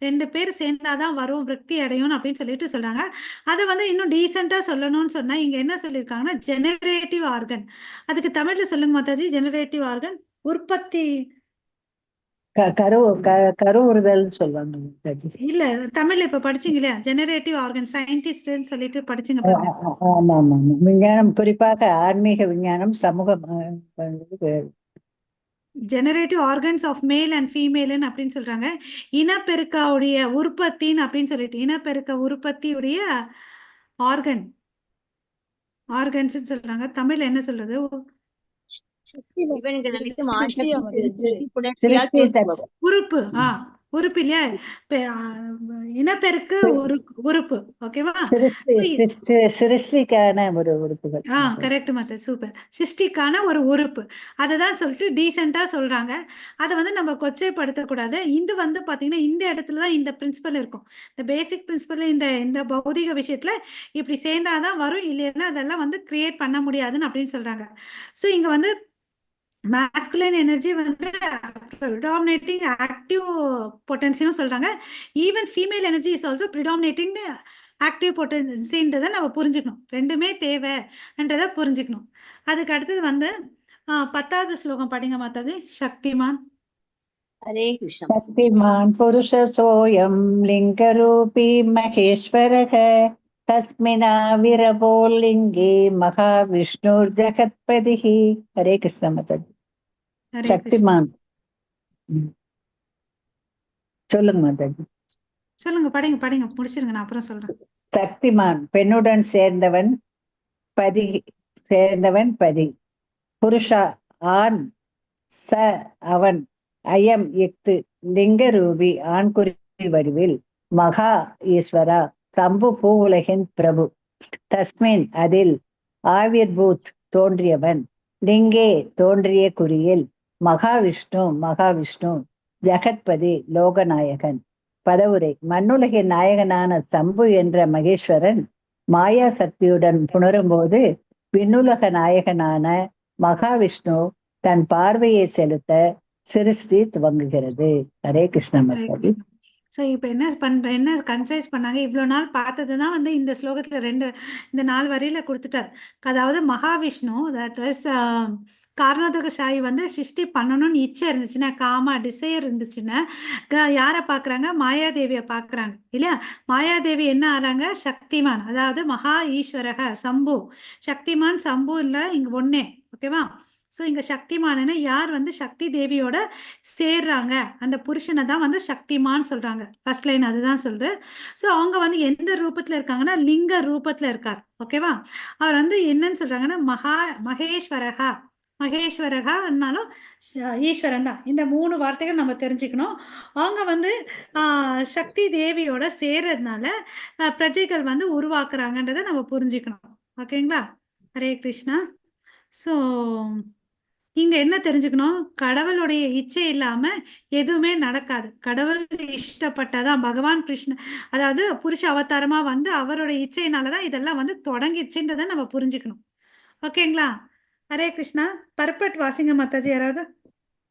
2 பேர் சேர்ந்தாதான் வரும், விருத்தி அடையும் அப்படின்னு சொல்லிட்டு சொல்றாங்க. அதை வந்து இன்னும் டீசெண்டா சொல்லணும்னு சொன்னா இங்க என்ன சொல்லியிருக்காங்கன்னா ஜெனரேட்டிவ் ஆர்கன். அதுக்கு தமிழ்ல சொல்லுங்க மாதாஜி. ஜெனரேட்டிவ் ஆர்கன் உற்பத்தி கருவுறுதல் சொல்லுவாங்க. இல்ல, தமிழ்ல இப்ப படிச்சீங்க இல்லையா, ஜெனரேட்டிவ் ஆர்கன் சயின்டிஸ்ட்னு சொல்லிட்டு படிச்சீங்க பாருங்க. ஆமா ஆமா ஆமா. விஞ்ஞானம், குறிப்பாக ஆன்மீக விஞ்ஞானம், சமூக generative organs of male and ஃபீமேல்னு அப்படின்னு சொல்றாங்க. இனப்பெருக்கவுடைய உற்பத்தின்னு அப்படின்னு சொல்லிட்டு இனப்பெருக்க உற்பத்தியுடைய ஆர்கன்ஸ் சொல்றாங்க. தமிழ்ல என்ன சொல்றது? இவன்கள் அனைத்தும் சிருஷ்டியா ஆசக்தி மாதாஜி? புணர்ச்சியால் தோற்றுபவை. உறுப்பு உறுப்பு இல்லையா, இனப்பெருக்கு உறுப்பு. ஓகேவா? சிருஷ்டிக்கான ஒரு உறுப்புகள். கரெக்ட் மாதா, சூப்பர். சிருஷ்டிக்கான ஒரு உறுப்பு. அதை தான் சொல்லிட்டு டீசெண்டா சொல்றாங்க. அதை வந்து நம்ம கொச்சைப்படுத்தக்கூடாது. இது வந்து பாத்தீங்கன்னா இந்த இடத்துல தான் இந்த பிரின்சிபல் இருக்கும். இந்த பேசிக் பிரின்சிபல் இந்த பௌதிக விஷயத்துல இப்படி சேர்ந்தாதான் வரும், இல்லைன்னா அதெல்லாம் வந்து கிரியேட் பண்ண முடியாதுன்னு அப்படின்னு சொல்றாங்க. ஸோ இங்க வந்து masculine energy வந்து predominating active potency சொல்றாங்க. Even female energy is also predominating active பொட்டன்சின்றதை நம்ம புரிஞ்சுக்கணும். ரெண்டுமே தேவைன்றதை புரிஞ்சுக்கணும். அதுக்கு அடுத்தது வந்து 10வது ஸ்லோகம் படிங்க மாதாஜி. சக்திமான். ஹரே கிருஷ்ணா. சக்திமான் புருஷ சோயம் லிங்கரூபி மகேஸ்வரக தஸ்மினா விரபோல் லிங்கே மகாவிஷ்ணுர் ஜகத்பதிஹி. ஹரே கிருஷ்ண மாதாஜி. சக்திமான் சொல்லுங்க மாதாஜி. சொல்லுங்க, படிங்க முடிச்சிருங்க, நான் அப்புறம் சொல்றேன். சக்திமான் பெண்ணுடன் சேர்ந்தவன் பதி. புருஷா ஆண், ச அவன், அயம் இஃது லிங்கரூபி ஆண்குறி வடிவில், மகா ஈஸ்வரா சம்பு பூ உலகின் பிரபு, தஸ்மின் அதில், ஆவிர்பூத் தோன்றியவன், லிங்கே தோன்றிய குறியில், மகாவிஷ்ணு ஜகத்பதி லோகநாயகன். பதவுரை. மண்ணுலகின் நாயகனான சம்பு என்ற மகேஸ்வரன் மாயா சக்தியுடன் புணரும்போது விண்ணுலக நாயகனான மகாவிஷ்ணு தன் பார்வையை செலுத்த சிருஷ்டி துவங்குகிறது. ஹரே கிருஷ்ண மாதாஜி. ஸோ இப்போ என்ன கன்சைஸ் பண்ணாங்க, இவ்வளோ நாள் பார்த்ததுதான் வந்து இந்த ஸ்லோகத்தில் இந்த 4 வரியில கொடுத்துட்டார். அதாவது மகாவிஷ்ணு, தட் இஸ் காரணோதகசாயி வந்து சிருஷ்டி பண்ணணும்னு இச்சை இருந்துச்சுன்னா, டிசையர் இருந்துச்சுன்னா யாரை பார்க்குறாங்க? மாயாதேவியை பார்க்குறாங்க இல்லையா. மாயாதேவி என்ன ஆறாங்க? சக்திமான், அதாவது மகா ஈஸ்வரக சம்பு. சக்திமான் சம்பு இல்லை, இங்கே ஒன்னே. ஓகேவா? ஸோ இங்கே சக்திமானு யார் வந்து சக்தி தேவியோட சேர்றாங்க, அந்த புருஷனை தான் வந்து சக்திமான்னு சொல்றாங்க. ஃபர்ஸ்ட் லைன் அதுதான் சொல்லுது. ஸோ அவங்க வந்து எந்த ரூபத்தில் இருக்காங்கன்னா லிங்க ரூபத்தில் இருக்கார். ஓகேவா? அவர் வந்து என்னன்னு சொல்றாங்கன்னா மகேஸ்வரகான்னாலும் ஈஸ்வரன் தான். இந்த 3 வார்த்தைகள் நம்ம தெரிஞ்சுக்கணும். அவங்க வந்து சக்தி தேவியோட சேர்றதுனால பிரஜைகள் வந்து உருவாக்குறாங்கன்றதை நம்ம புரிஞ்சுக்கணும். ஓகேங்களா? ஹரே கிருஷ்ணா. ஸோ இங்க என்ன தெரிஞ்சுக்கணும்? கடவுளுடைய இச்சை இல்லாம எதுவுமே நடக்காது. கடவுள் இஷ்டப்பட்டாதான் பகவான் கிருஷ்ண, அதாவது புருஷ அவதாரமா வந்து அவருடைய இச்சையினாலதான் இதெல்லாம் வந்து தொடங்கிச்சுன்றதை நம்ம புரிஞ்சுக்கணும். ஓகேங்களா? ஹரே கிருஷ்ணா. பர்பட் வாசிங்க மாதாஜி யாராவது.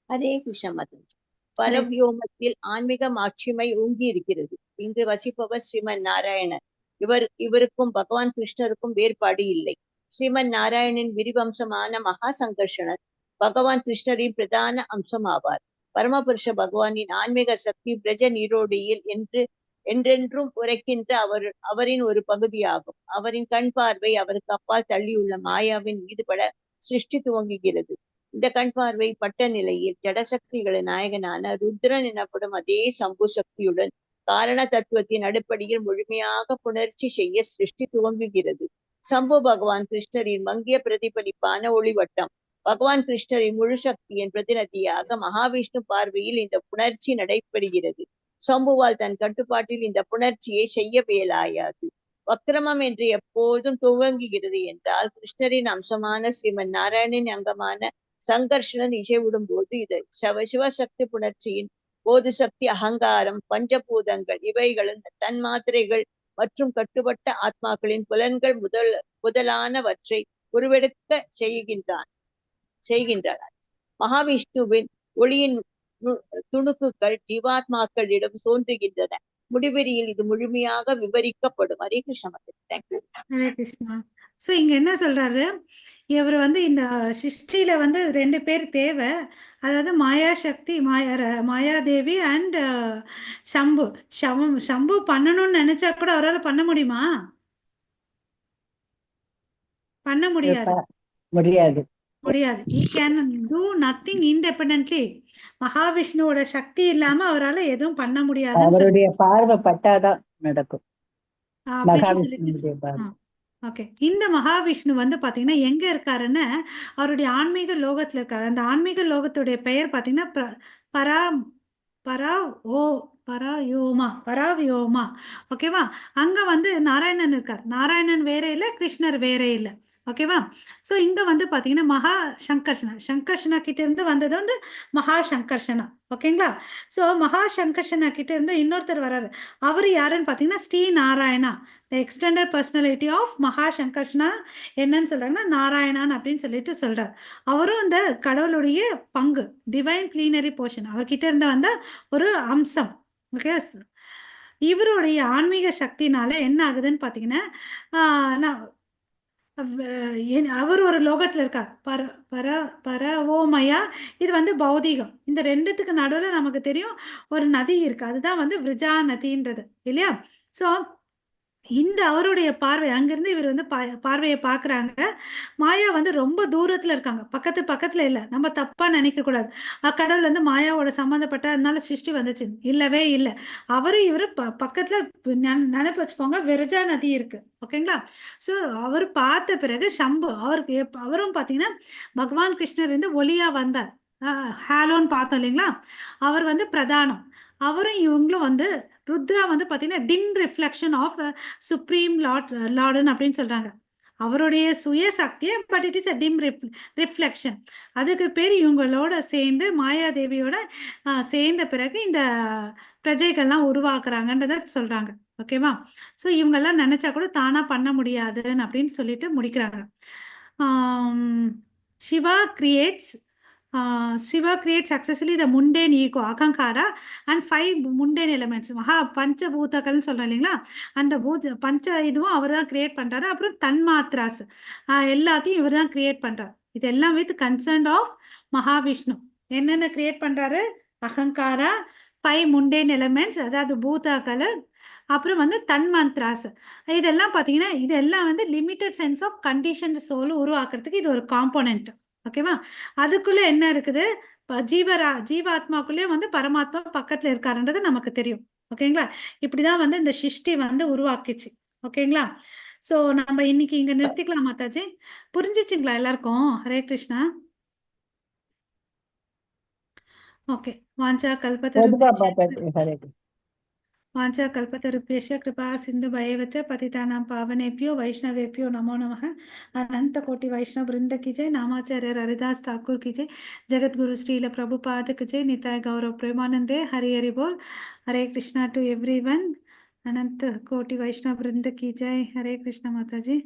ஹரே கிருஷ்ண மாதாஜி. பரவியோமத்தில் ஆன்மீக மாட்சிமை ஓங்கி இருக்கிறது. இங்கு வசிப்பவர் ஸ்ரீமன் நாராயணன். இவருக்கும் பகவான் கிருஷ்ணருக்கும் வேறுபாடு இல்லை. ஸ்ரீமன் நாராயணன் விரிவம்சமான மகா சங்கர்ஷணர் பகவான் கிருஷ்ணரின் பிரதான அம்சம் ஆவார். பரமபுருஷ பகவானின் ஆன்மீக சக்தி பிரஜ நீரோடியில் என்றென்றும் உரைக்கின்ற அவரின் ஒரு பகுதியாகும். அவரின் கண் பார்வை அவருக்கு அப்பால் தள்ளியுள்ள மாயாவின் மீதுபட சிருஷ்டி துவங்குகிறது. இந்த கண் பார்வை பட்ட நிலையில் ஜடசக்திகளின் நாயகனான ருத்ரன் எனப்படும் அதே சம்பு சக்தியுடன் காரண தத்துவத்தின் அடிப்படையில் முழுமையாக புணர்ச்சி செய்ய சிருஷ்டி துவங்குகிறது. சம்பு பகவான் கிருஷ்ணரின் மங்கிய பிரதிபலிப்பான ஒளிவட்டம். பகவான் கிருஷ்ணரின் முழு சக்தியின் பிரதிநிதியாக மகாவிஷ்ணு பார்வையில் இந்த புணர்ச்சி நடைபெறுகிறது. சம்புவால் தன் கட்டுப்பாட்டில் இந்த புணர்ச்சியை செய்ய இயலாயாது. வக்ரமம் என்று எப்போதும் துவங்குகிறது என்றால் கிருஷ்ணரின் அம்சமான ஸ்ரீமன் நாராயணின் அங்கமான சங்கர்ஷணன் இசைவிடும் போது இது சிவசக்தி புணர்ச்சியின் போது சக்தி, அகங்காரம், பஞ்சபூதங்கள் இவைகளும் தன்மாத்திரைகள் மற்றும் கட்டுப்பட்ட ஆத்மாக்களின் புலன்கள் முதலானவற்றை உருவெடுக்க செய்கின்றனர். மகாவிஷ்ணுவின் ஒளியின் துணுக்குகள் ஜீவாத்மாக்களிடம் தோன்றுகின்றன. முடிவெறியில் இது முழுமையாக விவரிக்கப்படும். ஹரே கிருஷ்ணா. தேங்க்யூ. ஹரே கிருஷ்ணா. ஸோ இங்க என்ன சொல்றாரு, இவர் வந்து இந்த சிருஷ்டியில வந்து 2 பேர் தேவை. அதாவது மாயா சக்தி, மாயாதேவி அண்ட் சம்பு. சம்பு பண்ணணும்னு நினைச்சா கூட அவரால் பண்ண முடியுமா? பண்ண முடியாது. முடியாது. He can do nothing independently. மகாவிஷ்ணுவோட சக்தி இல்லாம அவரால் எதுவும் பண்ண முடியாது. அவருடைய பார்வை பட்டாதான் நடக்கும். ஓகே. இந்த மகாவிஷ்ணு வந்து பாத்தீங்கன்னா எங்க இருக்காருன்னு அவருடைய ஆன்மீக லோகத்துல இருக்காரு. அந்த ஆன்மீக லோகத்துடைய பெயர் பாத்தீங்கன்னா பராவியோமா. ஓகேவா? அங்க வந்து நாராயணன் இருக்கார். நாராயணன் வேற இல்ல, கிருஷ்ணர் வேற இல்ல. ஓகேவா? ஸோ இங்க வந்து பாத்தீங்கன்னா மகா சங்கர்ஷனா கிட்ட இருந்து வந்தது வந்து மகா சங்கர்ஷனா. ஓகேங்களா? ஸோ மகா சங்கர்ஷனா கிட்ட இருந்து இன்னொருத்தர் வர்றாரு. அவர் யாருன்னு பாத்தீங்கன்னா ஸ்ரீ நாராயணா. த எக்ஸ்டெண்டட் பர்சனாலிட்டி ஆஃப் மகா சங்கர்ஷனா என்னன்னு சொல்றாங்கன்னா நாராயணன் அப்படின்னு சொல்லிட்டு சொல்றார். அவரும் இந்த கடவுளுடைய பங்கு, டிவைன் பிளீனரி போர்ஷன், அவர்கிட்ட இருந்து வந்த ஒரு அம்சம். ஓகே. இவருடைய ஆன்மீக சக்தினால என்ன ஆகுதுன்னு பாத்தீங்கன்னா அவர் ஒரு லோகத்துல இருக்கார். பரவோமயா. இது வந்து பௌதிகம். இந்த ரெண்டுத்துக்கு நடுவில் நமக்கு தெரியும் ஒரு நதி இருக்கு. அதுதான் வந்து விரஜா நதின்றது இல்லையா? ஸோ இந்த அவருடைய பார்வை, அங்கிருந்து இவர் வந்து பார்வையை பார்க்குறாங்க. மாயா வந்து ரொம்ப தூரத்தில் இருக்காங்க, பக்கத்துல இல்லை. நம்ம தப்பாக நினைக்கக்கூடாது கடவுள் வந்து மாயாவோட சம்மந்தப்பட்ட அதனால சிருஷ்டி வந்துச்சு, இல்லவே இல்லை. இவர் பக்கத்தில் நினைப்பு வச்சுக்கோங்க, விரஜா நதி இருக்கு. ஓகேங்களா? ஸோ அவர் பார்த்த பிறகு சம்பு அவரும் பார்த்தீங்கன்னா பகவான் கிருஷ்ணர் வந்து ஒளியா வந்தார். ஹாலோன்னு பார்த்தோம் இல்லைங்களா? அவர் வந்து பிரதானம். அவரும் இவங்களும் வந்து ருத்ரா வந்து பார்த்தீங்கன்னா டிம் ரிஃப்ளெக்ஷன் ஆஃப் சுப்ரீம் லார்டன் அப்படின்னு சொல்றாங்க. அவருடைய சுய சக்தியை, but it is a dim reflection. அதுக்கு பேர் இவங்களோட சேர்ந்து மாயாதேவியோட சேர்ந்த பிறகு இந்த பிரஜைகள்லாம் உருவாக்குறாங்கன்றத சொல்றாங்க. ஓகேவா? ஸோ இவங்கெல்லாம் நினைச்சா கூட தானா பண்ண முடியாதுன்னு அப்படின்னு சொல்லிட்டு முடிக்கிறாங்க. Shiva creates successfully the mundane ego, akankara, and 5 mundane elements. பஞ்சபூதங்கள்னு சொல்றோம் இல்லைங்களா? அந்த பஞ்ச இதுவும் அவர் தான் கிரியேட் பண்றாரு. அப்புறம் தன்மாத்ராஸ் எல்லாத்தையும் இவர் தான் கிரியேட் பண்றாரு. இது எல்லாம் வித் கன்சர்ன் ஆஃப் மகாவிஷ்ணு. என்னென்ன கிரியேட் பண்றாரு? அகங்காரா, 5 mundane elements, அதாவது பூதங்கள், அப்புறம் வந்து தன்மந்த்ராஸ். இதெல்லாம் பார்த்தீங்கன்னா இதெல்லாம் வந்து limited sense of conditioned soul உருவாக்குறதுக்கு இது ஒரு காம்போனன்ட். ஓகேவா? அதுக்குள்ள என்ன இருக்குது? ஜீவாத்மாக்குள்ளே வந்து பரமாத்மா பக்கத்துல இருக்காருன்றது நமக்கு தெரியும். ஓகேங்களா? இப்படிதான் வந்து இந்த சிருஷ்டி வந்து உருவாக்கிச்சு. ஓகேங்களா? சோ நம்ம இன்னைக்கு இங்க நிறுத்திக்கலாம் மாதாஜி. புரிஞ்சிச்சுங்களா எல்லாருக்கும்? ஹரே கிருஷ்ணா. ஓகே. வாஞ்சா கல்பத்தருபேஷ கிருபா சிந்து பயவச்ச பதிதானாं पावनेभ्यो वैष्णवेभ्यो नमो नमः. अनंत कोटि वैष्णव वृंद की जय. नामाचार्य हरिदास ठाकुर की जय. जगत गुरु श्रील प्रभुपाद की जय. निताय गौरव प्रेमानंदे. हरि हरि बोल. हरे कृष्णा टू एवरीवन. अनंत कोटि वैष्णव वृंद की जय. हरे कृष्णा माता जी.